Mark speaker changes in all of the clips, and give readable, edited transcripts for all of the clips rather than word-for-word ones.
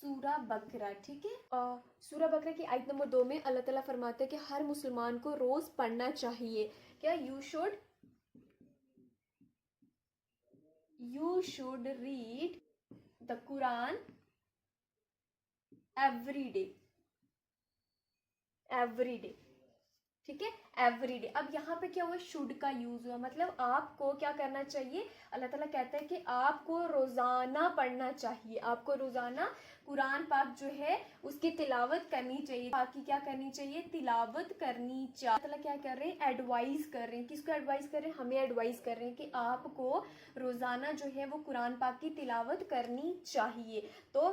Speaker 1: सूरा बकरा, ठीक है। सूरा बकरा की आयत नंबर 2 में अल्लाह ताला फरमाते हैं कि हर मुसलमान को रोज पढ़ना चाहिए। क्या? You should read the Quran every day, ठीक है, एवरी डे। अब यहाँ पे क्या हुआ? शुड का यूज हुआ, मतलब आपको क्या करना चाहिए? अल्लाह ताला कहता है कि आपको रोजाना पढ़ना चाहिए, आपको रोजाना कुरान पाक जो है उसकी तिलावत करनी चाहिए। पाक की क्या करनी चाहिए? तिलावत करनी चाहिए। अल्लाह ताला क्या कर रहे हैं? एडवाइस कर रहे हैं। किसको एडवाइस कर रहे हैं? हमें एडवाइस कर रहे हैं कि आपको रोजाना जो है वो कुरान पाक की तिलावत करनी चाहिए। तो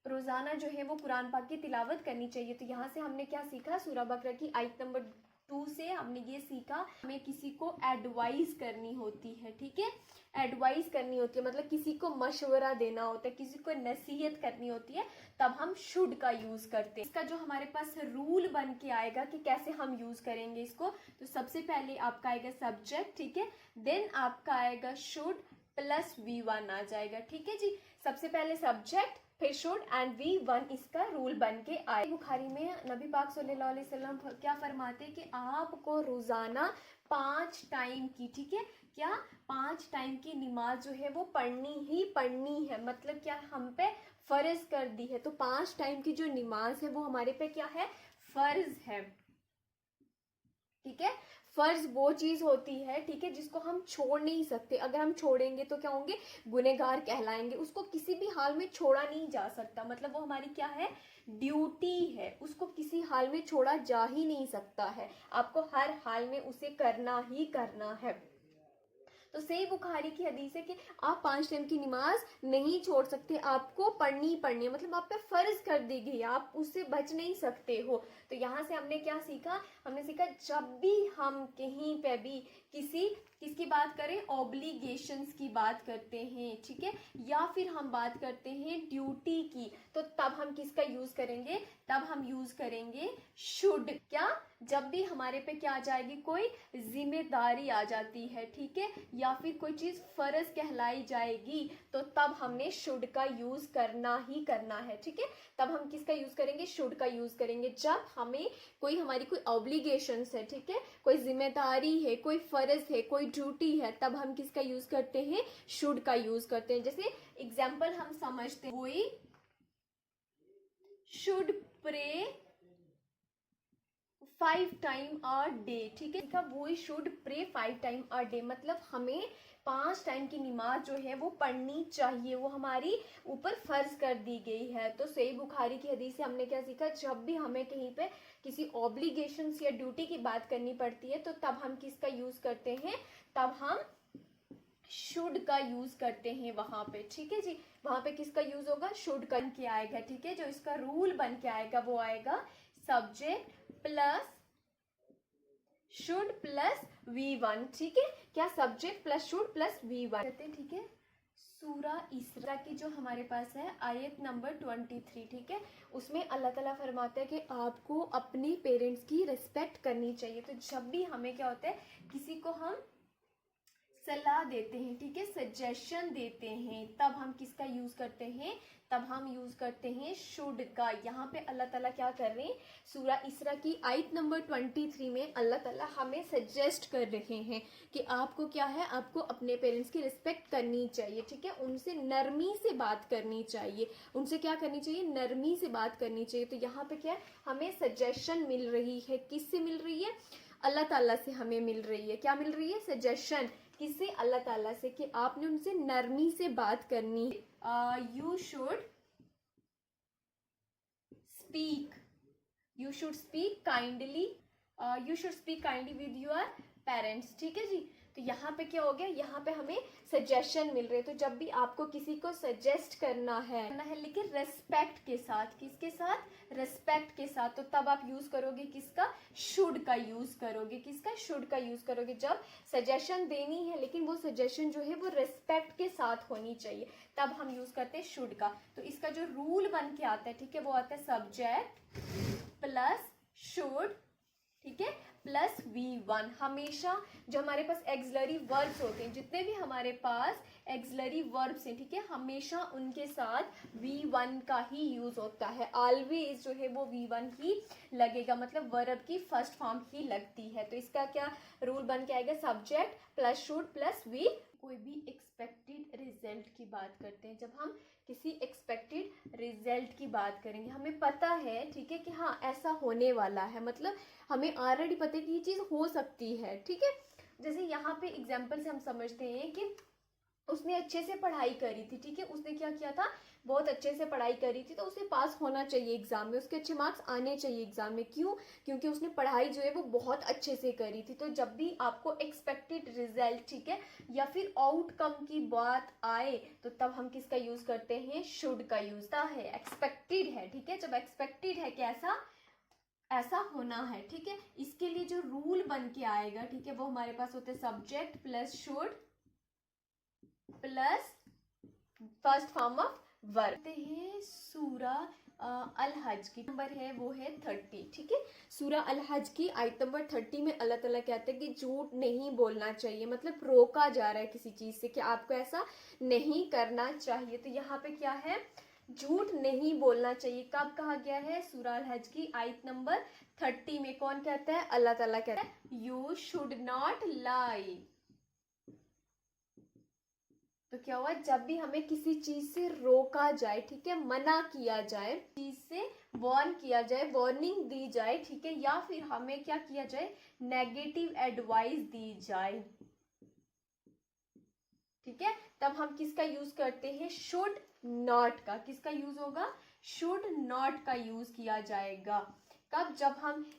Speaker 1: रोजाना जो है वो कुरान पाक की तिलावत करनी चाहिए। तो यहाँ से हमने क्या सीखा? सूरा बकरा की आयत नंबर 2 से हमने ये सीखा, हमें किसी को एडवाइस करनी होती है, ठीक है, एडवाइस करनी होती है, मतलब किसी को मशवरा देना होता है, किसी को नसीहत करनी होती है, तब हम शुड का यूज करते हैं। इसका जो हमारे पास रूल बन के आएगा कि कैसे हम यूज करेंगे इसको, तो सबसे पहले आपका आएगा सब्जेक्ट, ठीक है, देन आपका आएगा शुड प्लस V1 आ जाएगा, ठीक है जी। सबसे पहले सब्जेक्ट, फिर शुड एंड V1 इसका रूल बन के आए। बुखारी में नबी पाक सल्लल्लाहु अलैहि वसल्लम क्या फरमाते हैं कि आपको रोजाना 5 टाइम की, ठीक है, क्या 5 टाइम की नमाज जो है वो पढ़नी ही पढ़नी है। मतलब क्या? हम पे फर्ज कर दी है। तो 5 टाइम की जो नमाज है वो हमारे पे क्या है? फर्ज है, ठीक है। फर्ज वो चीज होती है, ठीक है, जिसको हम छोड़ नहीं सकते। अगर हम छोड़ेंगे तो क्या होंगे? गुनहगार कहलाएंगे। उसको किसी भी हाल में छोड़ा नहीं जा सकता, मतलब वो हमारी क्या है? ड्यूटी है, उसको किसी हाल में छोड़ा जा ही नहीं सकता है। आपको हर हाल में उसे करना ही करना है। तो सही बुखारी की हदीस है कि आप 5 टाइम की नमाज नहीं छोड़ सकते, आपको पढ़नी पढ़नी है, मतलब आप पे फर्ज कर दी गई, आप उससे बच नहीं सकते हो। तो यहाँ से हमने क्या सीखा? हमने सीखा जब भी हम कहीं पे भी किसकी बात करें? ऑब्लिगेशंस की बात करते हैं, ठीक है, या फिर हम बात करते हैं ड्यूटी की, तो तब हम किसका यूज करेंगे? तब हम यूज करेंगे शुड। क्या? जब भी हमारे पे क्या आ जाएगी? कोई जिम्मेदारी आ जाती है, ठीक है, या फिर कोई चीज फर्ज कहलाई जाएगी, तो तब हमने शुड का यूज करना ही करना है, ठीक है। तब हम किसका यूज करेंगे? शुड का यूज करेंगे। जब हमें हमारी कोई ऑब्लिगेशंस है, ठीक है, कोई जिम्मेदारी है, कोई फर्ज है, कोई ड्यूटी है, तब हम किसका यूज करते हैं? शुड का यूज करते हैं। जैसे एग्जाम्पल हम समझते हैं, वही should pray 5 time a day, ठीक है, वो should pray 5 time a day, मतलब हमें 5 टाइम की नमाज जो है वो पढ़नी चाहिए, वो हमारी ऊपर फर्ज कर दी गई है। तो सही बुखारी की हदीस से हमने क्या सीखा? जब भी हमें कहीं पे किसी ऑब्लिगेशंस या ड्यूटी की बात करनी पड़ती है, तो तब हम किसका यूज करते हैं? तब हम शुड का यूज करते हैं वहां पे, ठीक है जी। वहां पे किसका यूज होगा? शुड बन के आएगा, ठीक है। जो इसका रूल बन के आएगा वो आएगा subject plus should plus V1, ठीक है। क्या? Subject plus should plus V1 कहते हैं, ठीक है। सूरा इसरा की जो हमारे पास है आयत नंबर 23, ठीक है, उसमें अल्लाह ताला फरमाता है कि आपको अपने पेरेंट्स की रिस्पेक्ट करनी चाहिए। तो जब भी हमें क्या होता है? किसी को हम सलाह देते हैं, ठीक है, सजेशन देते हैं, तब हम किसका यूज करते हैं? तब हम यूज करते हैं शुड का। यहाँ पे अल्लाह ताला क्या कर रहे हैं? सूरा इसरा की आयत नंबर 23 में अल्लाह ताला हमें सजेस्ट कर रहे हैं कि आपको क्या है? आपको अपने पेरेंट्स की रिस्पेक्ट करनी चाहिए, ठीक है, उनसे नरमी से बात करनी चाहिए। उनसे क्या करनी चाहिए? नरमी से बात करनी चाहिए। तो यहाँ पे क्या है? हमें सजेशन मिल रही है। किससे मिल रही है? अल्लाह ताला से हमें मिल रही है। क्या मिल रही है? सजेशन। किससे? अल्लाह ताला से, कि आपने उनसे नरमी से बात करनी है। You should speak kindly, you should speak kindly with your parents, ठीक है जी। तो यहाँ पे क्या हो गया? यहाँ पे हमें सजेशन मिल रहे हैं। तो जब भी आपको किसी को सजेस्ट करना है लेकिन रेस्पेक्ट के साथ, किसके साथ? रेस्पेक्ट के साथ, तो तब आप यूज करोगे किसका? शुड का यूज करोगे। किसका? शुड का यूज करोगे। जब सजेशन देनी है, लेकिन वो सजेशन जो है वो रेस्पेक्ट के साथ होनी चाहिए, तब हम यूज करते हैं शुड का। तो इसका जो रूल बन के आता है, ठीक है, वो आता है सब्जेक्ट प्लस शुड, ठीक है, प्लस V1। हमेशा जो हमारे पास एक्सिलरी वर्ब्स होते हैं, जितने भी हमारे पास एक्सिलरी वर्ब्स हैं, ठीक है, हमेशा उनके साथ V1 का ही यूज होता है। ऑलवेज जो है वो V1 ही लगेगा, मतलब वर्ब की फर्स्ट फॉर्म ही लगती है। तो इसका क्या रूल बन के आएगा, subject plus should plus we. कोई भी एक्सपेक्टेड रिजल्ट की बात करते हैं, जब हम किसी एक्सपेक्टेड रिजल्ट की बात करेंगे, हमें पता है, ठीक है, कि हाँ ऐसा होने वाला है, मतलब हमें ऑलरेडी पता है कि ये चीज हो सकती है, ठीक है। जैसे यहाँ पे एग्जाम्पल से हम समझते हैं कि उसने अच्छे से पढ़ाई करी थी, ठीक है, उसने क्या किया था, बहुत अच्छे से पढ़ाई करी थी, तो उसे पास होना चाहिए एग्जाम में, उसके अच्छे मार्क्स आने चाहिए एग्जाम में। क्यों? क्योंकि उसने पढ़ाई जो है वो बहुत अच्छे से करी थी। तो जब भी आपको एक्सपेक्टेड रिजल्ट, ठीक है, या फिर आउटकम की बात आए, तो तब हम किसका यूज करते हैं, शुड का यूज है। एक्सपेक्टेड है, ठीक है, जब एक्सपेक्टेड है कि ऐसा होना है, ठीक है, इसके लिए जो रूल बन के आएगा, ठीक है, वो हमारे पास होते हैं subject plus should plus first form of verb है। सूरा अल हज की नंबर है वो है 30, ठीक है। सूरा अल हज की आयत नंबर 30 में अल्लाह ताला कहते हैं कि झूठ नहीं बोलना चाहिए, मतलब रोका जा रहा है किसी चीज से कि आपको ऐसा नहीं करना चाहिए। तो यहाँ पे क्या है, झूठ नहीं बोलना चाहिए। कब कहा गया है, सूरा अल हज की आयत नंबर 30 में। कौन कहता है, अल्लाह ताला कहता है यू शुड नॉट लाई। तो क्या हुआ, जब भी हमें किसी चीज से रोका जाए, ठीक है, मना किया जाए, चीज से वार्न किया जाए, वार्निंग दी जाए, ठीक है, या फिर हमें क्या किया जाए, नेगेटिव एडवाइस दी जाए, ठीक है, तब हम किसका यूज करते हैं, शुड नॉट का। किसका यूज होगा, शुड नॉट का यूज किया जाएगा। कब, जब हम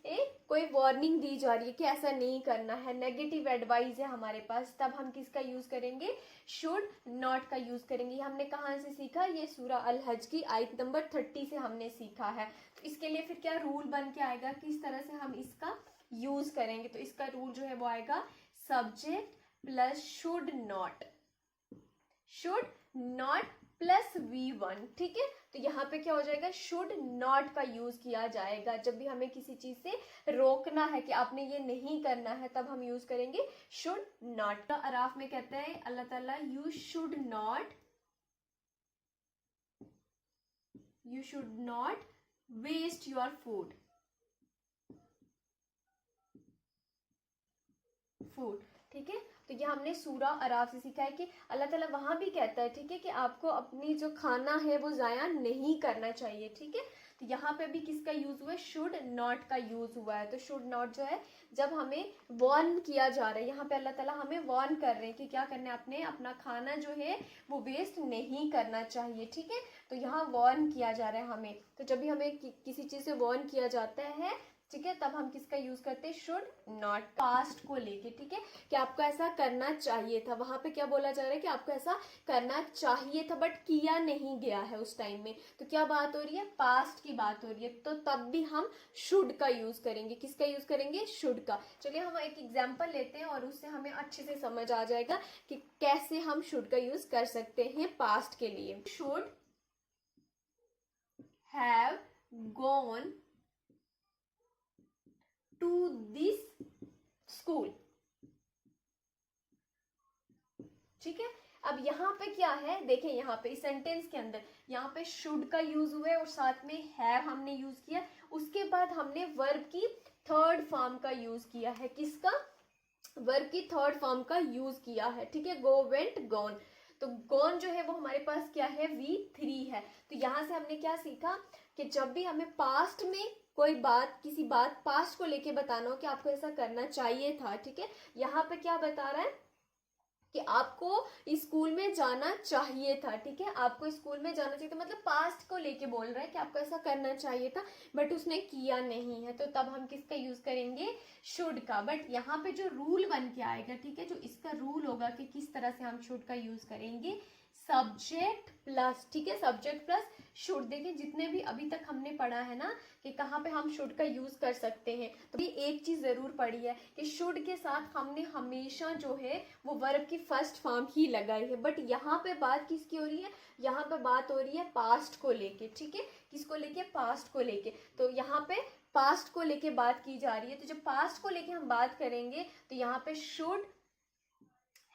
Speaker 1: कोई वार्निंग दी जा रही है कि ऐसा नहीं करना है, नेगेटिव एडवाइस है हमारे पास, तब हम किसका यूज करेंगे, शुड नॉट का यूज करेंगे। हमने कहाँ से सीखा, ये सूरा अल हज की आयत नंबर 30 से हमने सीखा है। तो इसके लिए फिर क्या रूल बन के आएगा, किस तरह से हम इसका यूज करेंगे। तो इसका रूल जो है वो आएगा subject plus should not plus V1, ठीक है। तो यहाँ पे क्या हो जाएगा, शुड नॉट का यूज किया जाएगा। जब भी हमें किसी चीज से रोकना है कि आपने ये नहीं करना है, तब हम यूज करेंगे शुड नॉट। तो अराफ में कहते हैं अल्लाह ताला you should not waste your food, ठीक है। तो ये हमने सूरा अराफ से सीखा है कि अल्लाह ताला वहां भी कहता है, ठीक है, कि आपको अपनी जो खाना है वो जाया नहीं करना चाहिए, ठीक है। तो यहाँ पे भी किसका यूज हुआ है, शुड नॉट का यूज हुआ है। तो शुड नॉट जो है, जब हमें वार्न किया जा रहा है, यहाँ पे अल्लाह ताला हमें वार्न कर रहे हैं कि क्या करना है, आपने अपना खाना जो है वो वेस्ट नहीं करना चाहिए, ठीक है। तो यहाँ वार्न किया जा रहा है हमें। तो जब भी हमें किसी चीज से वार्न किया जाता है, ठीक है, तब हम किसका यूज करते हैं, शुड नॉट। पास्ट को लेके, ठीक है, कि आपको ऐसा करना चाहिए था, वहां पे क्या बोला जा रहा है कि आपको ऐसा करना चाहिए था बट किया नहीं गया है उस टाइम में। तो क्या बात हो रही है, पास्ट की बात हो रही है। तो तब भी हम शुड का यूज करेंगे। किसका यूज करेंगे, शुड का। चलिए हम एक एग्जाम्पल लेते हैं और उससे हमें अच्छे से समझ आ जाएगा कि कैसे हम शुड का यूज कर सकते हैं पास्ट के लिए। Should have gone to this school, ठीक है। अब यहाँ पे क्या है, देखें, यहाँ पे इस सेंटेंस के अंदर यहाँ पे शुड का यूज हुआ है और साथ में हैव हमने यूज किया। उसके बाद हमने वर्ब की थर्ड फॉर्म का यूज किया है। किसका, वर्ब की थर्ड फॉर्म का यूज किया है, ठीक है, गो वेंट गॉन। तो गॉन जो है वो हमारे पास क्या है, V3 है। तो यहां से हमने क्या सीखा कि जब भी हमें पास्ट में कोई बात, किसी बात पास्ट को लेके बताना हो कि आपको ऐसा करना चाहिए था, ठीक है, यहाँ पे क्या बता रहा है कि आपको स्कूल में जाना चाहिए था, ठीक है, आपको स्कूल में जाना चाहिए था, मतलब पास्ट को लेके बोल रहा है कि आपको ऐसा करना चाहिए था बट उसने किया नहीं है। तो तब हम किसका यूज करेंगे, शुड का। बट यहाँ पे जो रूल बन के आएगा, ठीक है, जो इसका रूल होगा कि किस तरह से हम शुड का यूज करेंगे, सब्जेक्ट प्लस, ठीक है, सब्जेक्ट प्लस शुड। देखिए जितने भी अभी तक हमने पढ़ा है ना कि कहाँ पे हम शुड का यूज कर सकते हैं, तो ये एक चीज जरूर पढ़ी है कि शुड के साथ हमने हमेशा जो है वो वर्ब की फर्स्ट फॉर्म ही लगाई है। बट यहाँ पे बात किसकी हो रही है, यहाँ पे बात हो रही है पास्ट को लेके, ठीक है, किसको लेके, पास्ट को लेके। तो यहाँ पे पास्ट को लेके बात की जा रही है, तो जब पास्ट को लेके हम बात करेंगे तो यहाँ पे शुड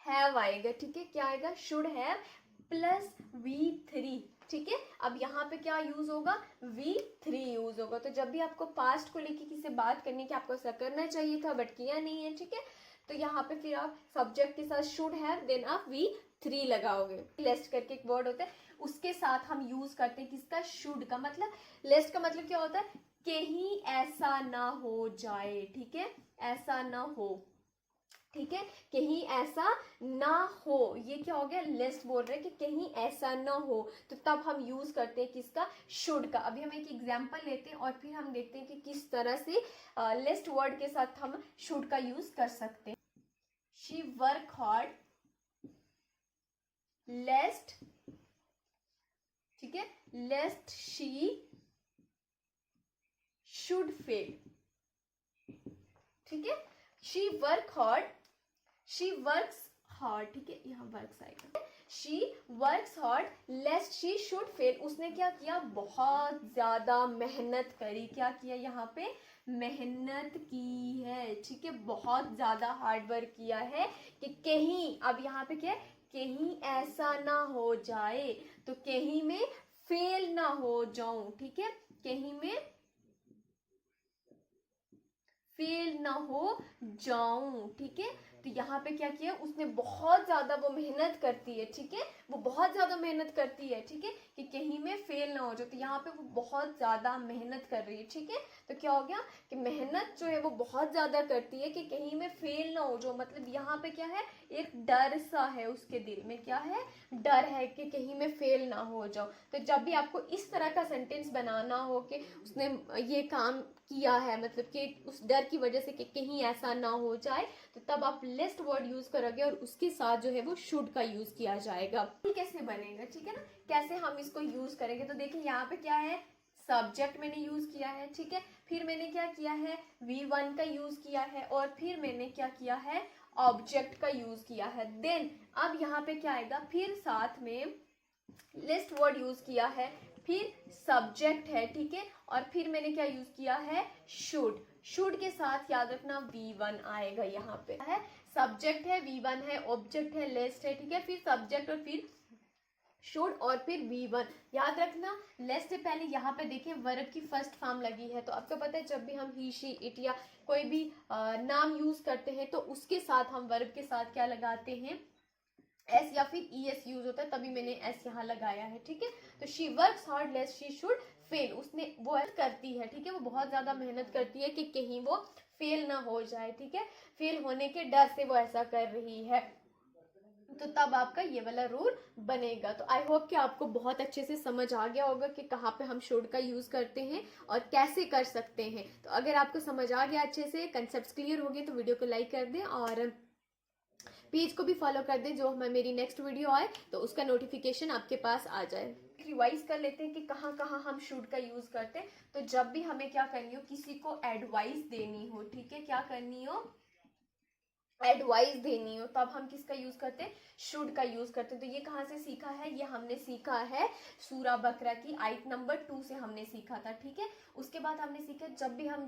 Speaker 1: हैव आएगा, ठीक है। क्या आएगा? शुड हैव प्लस V3, ठीक है। अब यहाँ पे क्या यूज होगा? V3 यूज होगा। तो जब भी आपको पास्ट को लेके किसी से बात करनी है कि आपको ऐसा करना चाहिए था बट किया नहीं है, ठीक है, तो यहाँ पे फिर आप सब्जेक्ट के साथ शुड हैव देन आप V3 लगाओगे। लेस्ट करके एक वर्ड होता है, उसके साथ हम यूज करते हैं किसका? शुड का। मतलब लेस्ट का मतलब क्या होता है? कहीं ऐसा ना हो जाए, ठीक है, ऐसा ना हो, ठीक है, कहीं ऐसा ना हो। ये क्या हो गया? लिस्ट बोल रहे हैं कि कहीं ऐसा ना हो, तो तब हम यूज करते हैं किसका? शुड का। अभी हम एक एग्जांपल लेते हैं और फिर हम देखते हैं कि किस तरह से लिस्ट वर्ड के साथ हम शुड का यूज कर सकते हैं। शी वर्क हार्ड लेस्ट, ठीक है, लेस्ट शी शुड फेल, ठीक है। She work hard, she works hard, ठीक है, यहाँ वर्क्स आएगा। She works hard लेस्ट she should fail. उसने क्या किया? बहुत ज्यादा मेहनत करी। क्या किया? यहाँ पे मेहनत की है, ठीक है, बहुत ज्यादा हार्ड वर्क किया है कि कहीं, अब यहाँ पे क्या है? कहीं ऐसा ना हो जाए, तो कहीं में फेल ना हो जाऊं, ठीक है, कहीं में फेल ना हो जाऊं, ठीक है। तो यहाँ पे क्या किया? उसने बहुत ज्यादा वो मेहनत करती है, ठीक है, वो बहुत ज्यादा मेहनत करती है, ठीक है, कि कहीं में फेल ना हो जाए। तो यहाँ पे वो बहुत ज्यादा मेहनत कर रही है, ठीक है। तो क्या हो गया कि मेहनत जो है वो बहुत ज्यादा करती है कि कहीं में फेल ना हो जाओ। मतलब यहाँ पे क्या है? एक डर सा है उसके दिल में। क्या है? डर है कि कहीं में फेल ना हो जाओ। तो जब भी आपको इस तरह का सेंटेंस बनाना हो कि उसने ये काम किया है, मतलब कि उस डर की वजह से कि कहीं ऐसा ना हो जाए, तो तब आप लिस्ट वर्ड यूज करोगे और उसके साथ जो है वो शुड का यूज किया जाएगा। कैसे बनेगा, ठीक है ना, कैसे हम इसको यूज करेंगे? तो देखिए यहाँ पे क्या है? सब्जेक्ट मैंने यूज किया है, ठीक है, फिर मैंने क्या किया है? V1 का यूज किया है, और फिर मैंने क्या किया है? ऑब्जेक्ट का यूज किया है। देन अब यहाँ पे क्या आएगा? फिर साथ में लिस्ट वर्ड यूज किया है, फिर सब्जेक्ट है, ठीक है, और फिर मैंने क्या यूज किया है? शुड। शुड के साथ याद रखना V1 आएगा। यहाँ पे है सब्जेक्ट है, V1 है, ऑब्जेक्ट है, लिस्ट है, ठीक है, फिर सब्जेक्ट और फिर शुड और फिर V1। याद रखना लेस से पहले यहाँ पे देखिए वर्ब की फर्स्ट फॉर्म लगी है। तो आपको पता है जब भी हम ही, शी, इट या कोई भी नाम यूज करते हैं तो उसके साथ हम वर्ब के साथ क्या लगाते हैं? एस या फिर ES यूज होता है, तभी मैंने एस यहाँ लगाया है, ठीक है। तो she works hard लेस्ट she should fail. उसने वो करती है, ठीक है, वो बहुत ज्यादा मेहनत करती है कि कहीं वो फेल ना हो जाए, ठीक है, फेल होने के डर से वो ऐसा कर रही है। तो तब आपका ये वाला रूल बनेगा। तो आई होप कि आपको बहुत अच्छे से समझ आ गया होगा कि कहाँ पे हम शुड का यूज करते हैं और कैसे कर सकते हैं। तो अगर आपको समझ आ गया, अच्छे से कंसेप्ट क्लियर हो गए, तो वीडियो को लाइक कर दें और पेज को भी फॉलो कर दें, जो मेरी नेक्स्ट वीडियो आए तो उसका नोटिफिकेशन आपके पास आ जाए। रिवाइज कर लेते हैं कि कहाँ कहाँ हम शुड का यूज करते हैं। तो जब भी हमें क्या करनी हो? किसी को एडवाइस देनी हो, ठीक है, क्या करनी हो? एडवाइस देनी हो, तब हम किसका यूज करते हैं? शुड का यूज करते हैं। तो ये कहाँ से सीखा है? ये हमने सीखा है सूरा बकरा की आयत नंबर 2 से हमने सीखा था, ठीक है। उसके बाद हमने सीखा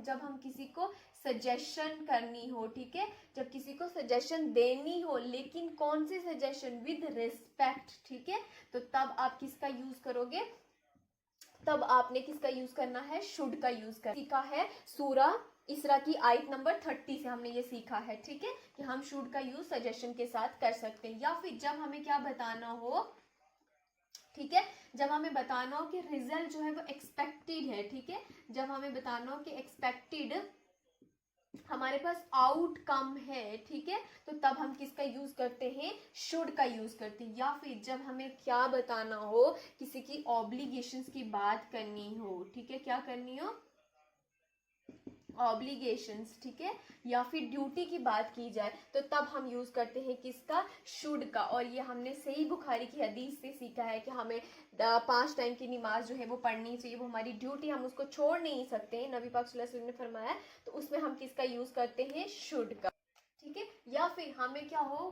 Speaker 1: जब हम किसी को सजेशन करनी हो, ठीक है, जब किसी को सजेशन देनी हो, लेकिन कौन सी सजेशन? विद रिस्पेक्ट, ठीक है, तो तब आप किसका यूज करोगे? तब आपने किसका यूज करना है? शुड का यूज कर सीखा है सूरा इसरा की आयत नंबर 30 से हमने ये सीखा है, ठीक है, कि हम शुड का यूज सजेशन के साथ कर सकते हैं। या फिर जब हमें क्या बताना हो, ठीक है, जब हमें बताना हो कि रिजल्ट जो है वो एक्सपेक्टेड है, ठीक है, जब हमें बताना हो कि एक्सपेक्टेड हमारे पास आउटकम है, ठीक है, तो तब हम किसका यूज करते हैं? शुड का यूज करते हैं। या फिर जब हमें क्या बताना हो? किसी की ऑब्लिगेशंस की बात करनी हो, ठीक है, क्या करनी हो? ऑब्लिगेशंस, ठीक है, या फिर ड्यूटी की बात की जाए, तो तब हम यूज करते हैं किसका? शुड का। और ये हमने सही बुखारी की हदीस से सीखा है कि हमें 5 टाइम की नमाज जो है वो पढ़नी चाहिए, वो हमारी ड्यूटी, हम उसको छोड़ नहीं सकते, नबी पाक सल्लल्लाहु अलैहि वसल्लम ने फरमाया। तो उसमें हम किसका यूज करते हैं? शुड का, ठीक है। या फिर हमें क्या हो?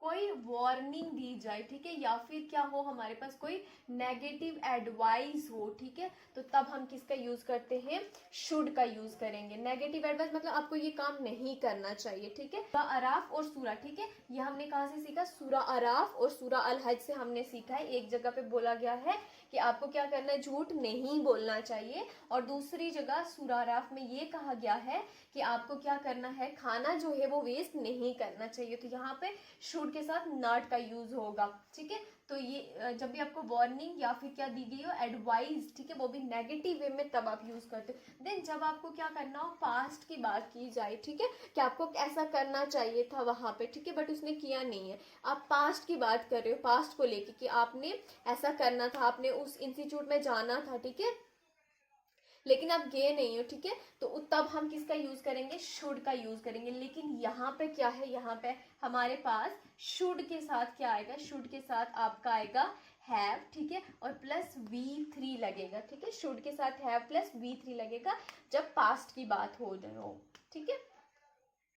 Speaker 1: कोई वार्निंग दी जाए, ठीक है, या फिर क्या हो हमारे पास कोई नेगेटिव एडवाइस हो, ठीक है, तो तब हम किसका यूज करते हैं, शुड का यूज करेंगे। नेगेटिव एडवाइस मतलब आपको ये काम नहीं करना चाहिए, ठीक है। सूरा अराफ और सूरा, ठीक है, ये हमने कहाँ से सीखा, सूरा अराफ और सूरा अल हज से हमने सीखा है। एक जगह पे बोला गया है कि आपको क्या करना है, झूठ नहीं बोलना चाहिए, और दूसरी जगह सूरा अराफ में ये कहा गया है कि आपको क्या करना है, खाना जो है वो वेस्ट नहीं करना चाहिए। तो यहाँ पे शुड के साथ नॉट का यूज होगा, ठीक है। तो ये जब भी आपको वार्निंग या फिर क्या दी गई हो, एडवाइस, ठीक है, वो भी नेगेटिव वे में, तब आप यूज करते हो। देन जब आपको क्या करना हो, पास्ट की बात की जाए, ठीक है, कि आपको ऐसा करना चाहिए था वहां पे, ठीक है, बट उसने किया नहीं है, आप पास्ट की बात कर रहे हो, पास्ट को लेके कि आपने ऐसा करना था, आपने उस इंस्टीट्यूट में जाना था, ठीक है, लेकिन आप गए नहीं हो, ठीक है, तो तब हम किसका यूज करेंगे, शुड का यूज करेंगे। लेकिन यहाँ पे क्या है, यहाँ पे हमारे पास शुड के साथ क्या आएगा, शुड के साथ आपका आएगा हैव, ठीक है, और प्लस V3 लगेगा, ठीक है, शुड के साथ हैव प्लस V3 लगेगा जब पास्ट की बात हो, ठीक है।